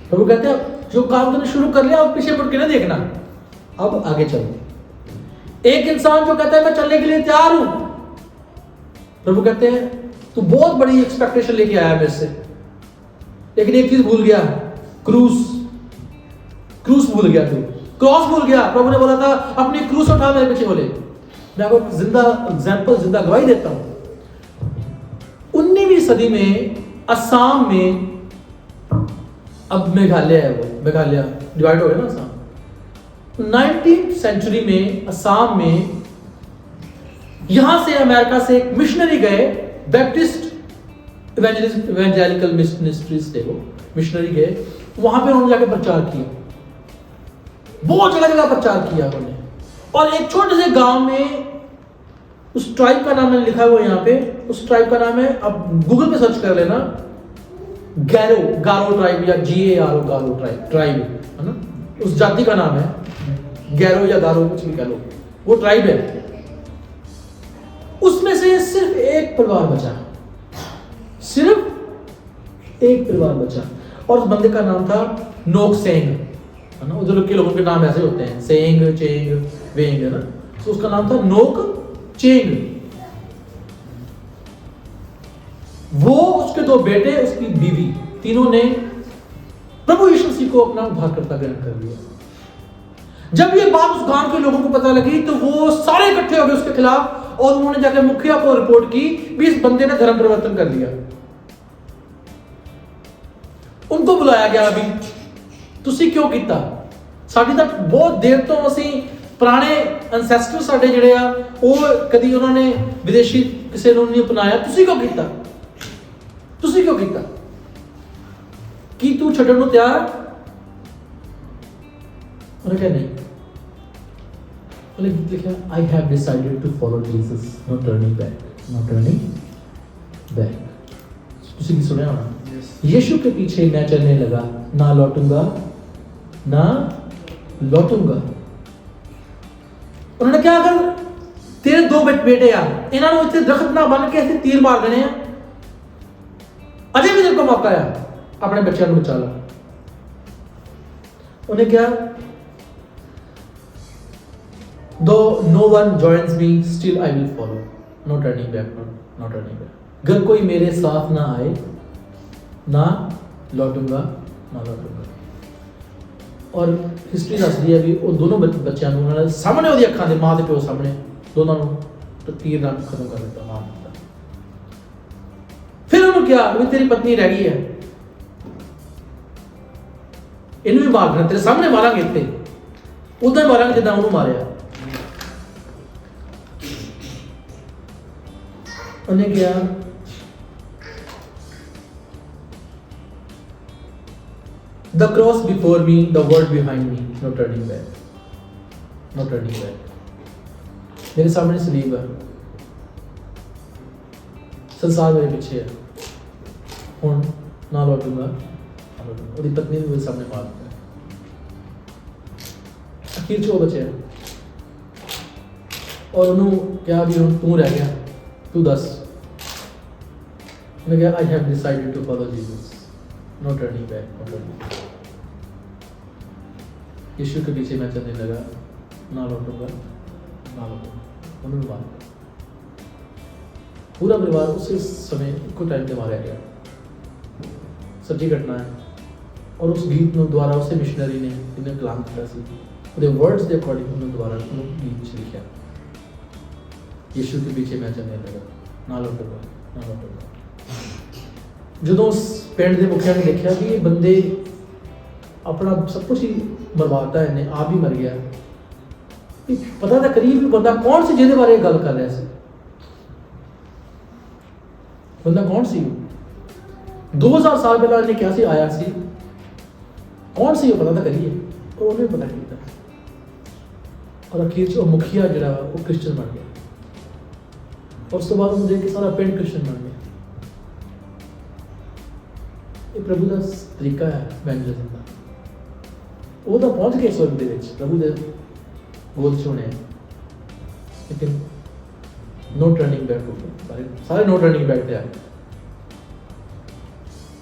S1: प्रभु कहते हैं जो काम तुमने शुरू कर लिया अब पीछे मुड़ के ना देखना, अब आगे चलो। एक इंसान जो कहता है मैं चलने के लिए तैयार हूं, प्रभु कहते हैं तू बहुत बड़ी एक्सपेक्टेशन लेके आया मेरे से, लेकिन एक चीज भूल गया, क्रूस भूल गया, तू क्रॉस भूल गया। प्रभु ने बोला था अपनी क्रूस उठा मेरे पीछे बोले। मैं आपको जिंदा एग्जाम्पल, जिंदा गवाही देता हूं। 19वीं सदी में असम में, अब मेघालय है, वो मेघालय डिवाइड हो गया ना असम। 19th सेंचुरी में असम में, यहां से अमेरिका से एक मिशनरी गए, बैप्टिस्ट इवेंजेलिकल मिनिस्ट्रीज थे वो, मिशनरी गए, वहां पे उन्होंने जाके प्रचार किया, बहुत जगह जगह प्रचार किया उन्होंने। और एक छोटे से गांव में, उस ट्राइब का नाम मैंने लिखा हुआ यहाँ पे, उस ट्राइब का नाम है, अब गूगल पे सर्च कर लेना, गारो ट्राइब या GARO गारो ट्राइब है ना, उस जाति का नाम है, गैरो या गारो कुछ भी कह लो, वो ट्राइब है। उसमें से सिर्फ एक परिवार बचा, सिर्फ एक परिवार बचा, और उस बंदे का नाम था नोक सेंग, है ना, उधर के लोगों के नाम ऐसे होते हैं, सेंग, चेंग, वेंग, है ना, तो उसका नाम था नोक चेंग। वो, उसके 2 बेटे, उसकी बीवी, तीनों ने प्रभु यीशु मसीह को अपना उद्धारकर्ता ग्रहण कर लिया। जब ये बात उस गांव के लोगों को पता लगी तो वो सारे इकट्ठे हो गए उसके खिलाफ, और उन्होंने जाकर मुखिया को रिपोर्ट की भी इस बंदे ने धर्म परिवर्तन कर लिया। उनको बुलाया गया, अभी तुसी क्यों किया, साडी तो बहुत देर तो असी पुराने एंसेस्टर साडे जिहड़े आ वो कदी उन्होंने विदेशी किसी ने नहीं अपनाया, तुसी क्यों किया, तुसी क्यों किया, कि तू छड्डण नूं तैयार? उन्होंने कहा नहीं, उन्होंने लिखा I have decided to follow Jesus, no turning back, no turning back. तुसी की सुनिया होना, यीशु के पीछे मैं चलने लगा, ना लौटूंगा ना लौटूंगा। उन्होंने क्या कर, तेरे 2 बेटे आ, इन्होंने इतने दरख्त ना बन के ऐसे तीर मार देने, अजे भी तेरे को मौका है, अपने बच्चों को बचा लो। उन्हें क्या, though no one joins me still I will follow, no turning back, no turning back. अगर कोई मेरे साथ ना आए, ना लौटूंगा ना लौटूंगा। और हिस्ट्री दस रही है भी वो दोनों बच्चों को उन्होंने सामने वो अखां दे, मां के प्यो सामने दोनों तो तीर नाल खत्म कर दिता, मार दिता। फिर उन्होंने क्या, अभी तेरी पत्नी रह गई है, इन्हें भी मारना, तेरे सामने मारांगे, इतने उधर मारांगे जिदा उन्होंने मारिया। उन्हें क्या, the cross before me, the world behind me, no turning back, no turning back। मेरे सामने सलीब है, संसार मेरे पीछे है, हुण ना लौटूंगा ना लौटूंगा। और पत्नी ने मेरे सामने मार दिया, आखिर चो बचे, और उन्होंने क्या भी तू रह गया, तू दस। उन्होंने कहा I have decided to follow Jesus, no turning back, no turning back. यीशु के पीछे मैं चलने लगा, ना लौटूंगा ना लौटूंगा। उन्होंने मारा, पूरा परिवार उसी समय को टाइम ते मारा गया। सच्ची घटना है। और उस गीत ਨੂੰ ਦੁਆਰਾ ਉਸੇ ਮਿਸ਼ਨਰੀ ਨੇ ਜਿਹਨੇ ਕਲਾਮ ਕੀਤਾ ਸੀ, ਉਹਦੇ ਵਰਡਸ ਦੇ ਅਕੋਰਡਿੰਗ ਉਹਨੇ ਦੁਆਰਾ ਉਹ ਗੀਤ ਵਿੱਚ ਲਿਖਿਆ, ਯੀਸ਼ੂ ਦੇ ਪਿੱਛੇ ਮੈਂ ਚੱਲਣੇ ਲੱਗਾ, ਨਾ ਲੌਟੂੰਗਾ ਨਾ ਲੌਟੂੰਗਾ। ਜਦੋਂ ਉਸ ਪਿੰਡ ਦੇ ਮੁਖੀਆ ਨੇ ਦੇਖਿਆ ਕਿ ਇਹ ਬੰਦੇ ਆਪਣਾ ਸਭ ਕੁਝ ਹੀ ਬਰਬਾਦਤਾ ਇਹਨੇ ਆਪ ਹੀ ਮਰ ਗਿਆ, ਪਤਾ ਤਾਂ ਕਰੀਬ ਵੀ ਬੰਦਾ ਕੌਣ ਸੀ ਜਿਹਦੇ ਬਾਰੇ ਗੱਲ ਕਰ ਰਿਹਾ ਸੀ, ਬੰਦਾ ਕੌਣ ਸੀ? 2000 ਸਾਲ ਪਹਿਲਾਂ ਇਹਨੇ ਕਿਹਾ ਸੀ ਆਇਆ ਸੀ, ਕੌਣ ਸੀ ਉਹ ਪਤਾ ਤਾਂ ਕਰੀਏ। ਪਰ ਉਹਨੇ ਪਤਾ ਕੀਤਾ, ਔਰ ਅਖੀਰ 'ਚ ਉਹ ਮੁਖੀਆ ਜਿਹੜਾ ਉਹ ਕ੍ਰਿਸਚਨ ਬਣ ਗਿਆ। ਉਸ ਤੋਂ ਬਾਅਦ ਉਹਨੂੰ ਦੇਖ ਕੇ ਸਾਰਾ ਪਿੰਡ ਕ੍ਰਿਸਚਨ ਬਣ ਗਿਆ। ਇਹ ਪ੍ਰਭੂ ਦਾ ਤਰੀਕਾ ਹੈ ਇਵੈਂਜਲਿਜ਼ਮ ਦਾ। ਉਹ ਤਾਂ ਪਹੁੰਚ ਗਏ ਸਵਰਗ ਦੇ ਵਿੱਚ, ਪ੍ਰਭੂ ਦੇ ਗੋਦ 'ਚ ਹੋਣੇ, ਲੇਕਿਨ ਨੋ ਟਰਨਿੰਗ ਬੈਕ ਹੋ ਗਏ ਸਾਰੇ ਨੋ ਟਰਨਿੰਗ ਬੈਕ ਤੇ ਆਏ।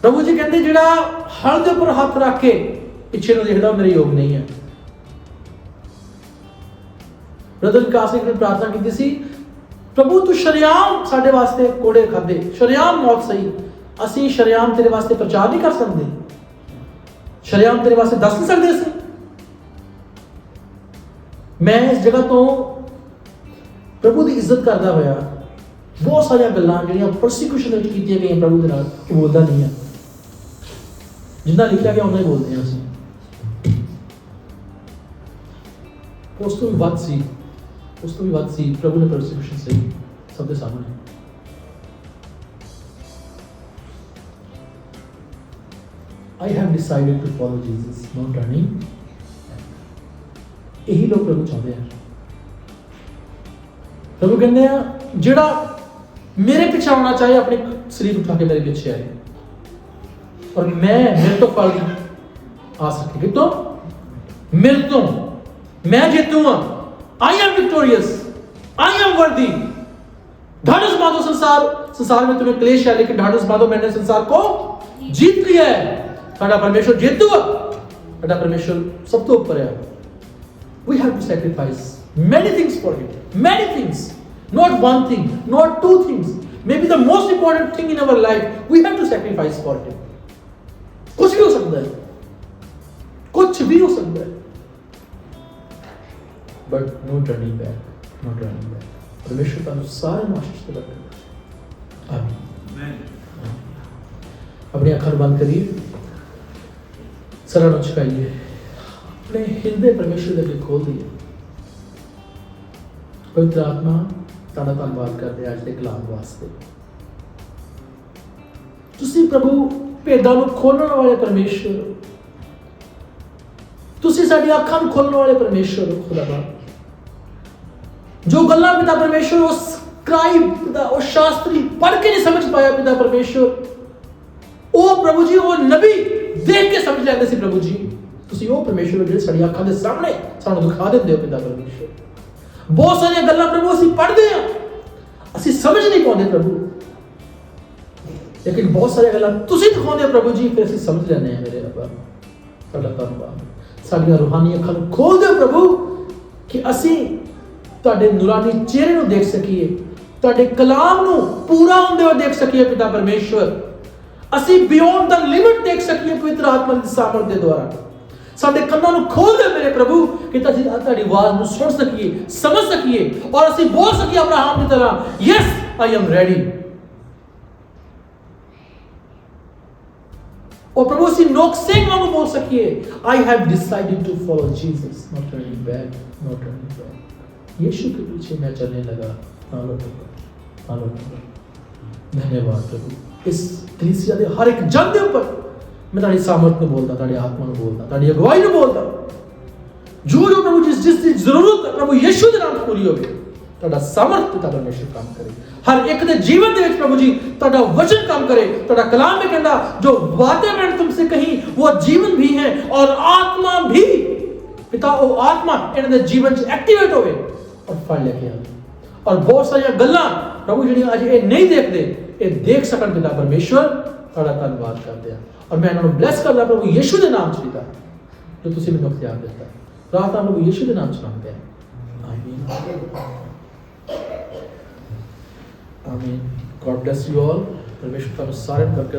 S1: ਪ੍ਰਭੂ ਜੀ ਕਹਿੰਦੇ ਜਿਹੜਾ ਹਲ ਦੇ ਉੱਪਰ ਹੱਥ ਰੱਖ ਕੇ ਪਿੱਛੇ ਨੂੰ ਦੇਖਦਾ ਮੇਰੇ ਯੋਗ ਨਹੀਂ ਹੈ। ਬ੍ਰਦਰ ਕਾਸੀ ਨੇ ਪ੍ਰਾਰਥਨਾ ਕੀਤੀ ਸੀ, ਪ੍ਰਭੂ ਤੂੰ ਸ਼ਰਿਆਮ ਸਾਡੇ ਵਾਸਤੇ ਕੋੜੇ ਖਾਦੇ, ਸ਼ਰਿਆਮ ਮੌਤ ਸਹੀ, ਅਸੀਂ ਸ਼ਰਿਆਮ ਤੇਰੇ ਵਾਸਤੇ ਪ੍ਰਚਾਰ ਨਹੀਂ ਕਰ ਸਕਦੇ, ਸ਼ਰਿਆਮ ਤੇਰੇ ਵਾਸਤੇ ਦੱਸ ਨਹੀਂ ਸਕਦੇ ਅਸੀਂ। ਮੈਂ ਇਸ ਜਗ੍ਹਾ ਤੋਂ ਪ੍ਰਭੂ ਦੀ ਇੱਜ਼ਤ ਕਰਦਾ ਹੋਇਆ ਬਹੁਤ ਸਾਰੀਆਂ ਗੱਲਾਂ ਜਿਹੜੀਆਂ ਪ੍ਰੋਸੀਕਿਊਸ਼ਨ ਵਿੱਚ ਕੀਤੀਆਂ ਗਈਆਂ ਪ੍ਰਭੂ ਦੇ ਨਾਲ, ਉਹ ਬੋਲਦਾ ਨਹੀਂ ਹੈ। ਜਿੰਨਾ ਲਿਖਿਆ ਗਿਆ ਉਹਨਾਂ ਹੀ ਬੋਲਦੇ ਹਾਂ ਅਸੀਂ। ਉਸ ਤੋਂ ਵੀ ਵੱਧ ਸੀ, ਉਸ ਤੋਂ ਵੀ ਵੱਧ ਸੀ ਪ੍ਰਭੂ ਨੇ ਪ੍ਰੋਸੀਕਿਊਸ਼ਨ ਸਹੀ ਸਭ ਦੇ ਸਾਹਮਣੇ। I have decided to follow Jesus, no turning। ਇਹੀ ਲੋਕ ਪ੍ਰਭੂ ਚਾਹੁੰਦੇ ਆ। ਪ੍ਰਭੂ ਕਹਿੰਦੇ ਆ ਜਿਹੜਾ ਮੇਰੇ ਪਿੱਛੇ ਆਉਣਾ ਚਾਹੇ ਆਪਣੇ ਸਰੀਰ ਉਠਾ ਕੇ ਮੇਰੇ ਪਿੱਛੇ ਆਏ, और मैं मेरे तो फल आ सके, कितों मेरे तो मैं जीतूंगा, I am victorious, I am वर्दी। ढाढ़स बांधो, संसार में तुम्हें क्लेश है, लेकिन ढाढ़स बांधो मैंने संसार को जीत लिया है। साडा परमेश्वर जीतू है, साडा परमेश्वर सब तो ऊपर है। We have to sacrifice many things for him, many things, not one thing, not two things, maybe the most important thing in our life we have to sacrifice for him। कुछ भी हो सकता है, कुछ भी हो सकता है, but no turning back, no turning back. परमेश्वर का सारे आशीष से बरकरार। आमीन। अपनी अखर बंद करिए, सरल झुकाइए, अपने हृदय परमेश्वर के खोल दिए। पवित्र आत्मा ताड़ा धन्यवाद करते आज के कलाम वास्ते। तुसी प्रभु ਭੇਦਾਂ ਨੂੰ ਖੋਲਣ ਵਾਲੇ ਪਰਮੇਸ਼ਵਰ, ਤੁਸੀਂ ਸਾਡੀ ਅੱਖਾਂ ਨੂੰ ਖੋਲਣ ਵਾਲੇ ਪਰਮੇਸ਼ਵਰ ਹੋ ਖੁਦਾਵਾ। ਜੋ ਗੱਲਾਂ ਪਿਤਾ ਪਰਮੇਸ਼ਵਰ ਉਸ ਸਕ੍ਰਾਈਬ ਦਾ ਉਹ ਸ਼ਾਸਤਰੀ ਪੜ੍ਹ ਕੇ ਨਹੀਂ ਸਮਝ ਪਾਇਆ ਪਿਤਾ ਪਰਮੇਸ਼ਵਰ, ਉਹ ਪ੍ਰਭੂ ਜੀ ਉਹ ਨਬੀ ਦੇਖ ਕੇ ਸਮਝ ਲੈਂਦੇ ਸੀ। ਪ੍ਰਭੂ ਜੀ ਤੁਸੀਂ ਉਹ ਪਰਮੇਸ਼ਵਰ ਜਿਹੜੇ ਸਾਡੀ ਅੱਖਾਂ ਦੇ ਸਾਹਮਣੇ ਸਾਨੂੰ ਦਿਖਾ ਦਿੰਦੇ ਹੋ ਪਿਤਾ ਪਰਮੇਸ਼ਵਰ। ਬਹੁਤ ਸਾਰੀਆਂ ਗੱਲਾਂ ਪ੍ਰਭੂ ਅਸੀਂ ਪੜ੍ਹਦੇ ਹਾਂ, ਅਸੀਂ ਸਮਝ ਨਹੀਂ ਪਾਉਂਦੇ ਪ੍ਰਭੂ, लेकिन बहुत सारी गल्लां तुसीं दिखाउंदे प्रभु जी, फिर असीं समझ लैंदे हां। मेरे रब्बा तुहाडा धन्नवाद, साडीआं रूहानी अखां नूं खोल दिओ प्रभु कि असीं तुहाडे नूरानी चेहरे नूं देख सकीए, तुहाडे कलाम नूं पूरा हुंदे होए देख सकीए पिता परमेश्वर। असीं बियॉन्ड द लिमिट देख सकीए पवित्र आत्मा दी सामर्थ दे द्वारा। साडे ਕੰਨਾਂ ਨੂੰ खोल दे मेरे प्रभु कि ਅਸੀਂ ਤੁਹਾਡੀ ਆਵਾਜ਼ ਨੂੰ ਸੁਣ ਸਕੀਏ, ਸਮਝ ਸਕੀਏ, और ਅਸੀਂ बोल ਸਕੀਏ अब्राहम ਦੀ तरह, यस आई एम रेडी। और प्रभु से नोक सिंह वांगू बोल सकिए, I have decided to follow Jesus, not turning back, not turning back. यीशु के पीछे मैं चलने लगा, ना लौटूंगा, ना लौटूंगा। धन्यवाद प्रभु, इस कलीसिया दे हर एक जन दे ऊपर मैं ताड़ी सामर्थ ਨੂੰ बोलदा, ताड़ी आत्मा ਨੂੰ बोलदा, ताड़ी अगुवाई ਨੂੰ बोलदा। जो जो प्रभु जिस दी जरूरत है प्रभु यीशु दे नाम पूरी होवे, ਤੁਹਾਡਾ ਸਮਰਥ ਪਿਤਾ ਪਰਮੇਸ਼ਰ ਕੰਮ ਕਰੇ ਹਰ ਇੱਕ ਦੇ ਜੀਵਨ ਦੇ ਵਿੱਚ। ਪ੍ਰਭੂ ਜੀ ਤੁਹਾਡਾ ਵਚਨ ਕੰਮ करे, ਤੁਹਾਡਾ ਕਲਾਮ में कहता जो बातें मैंने तुमसे कही वो जीवन भी है और आत्मा भी। पिता वो आत्मा इन्हां दे जीवन च एक्टिवेट होवे और फल लेके आवे, और बहुत सारी गल्लां प्रभु ਜਿਹੜੀਆਂ ਅੱਜ ਇਹ नहीं देखते ਇਹ देख सकन पिता परमेश्वर। ਤੁਹਾਡਾ ਧੰਨਵਾਦ ਕਰਦੇ ਆ, और मैं इन्हां ਨੂੰ ब्लेस करदा प्रभु यीशु ਦੇ ਨਾਮ ਚ पिता जो ਤੁਸੀਂ ਮੈਨੂੰ ਅਖਤਿਆਰ ਦਿੱਤਾ। रात आप लोग यीशु के नाम चलाते हैं। आमीन आमीन। God bless you all. परमेश्वर का सारे करके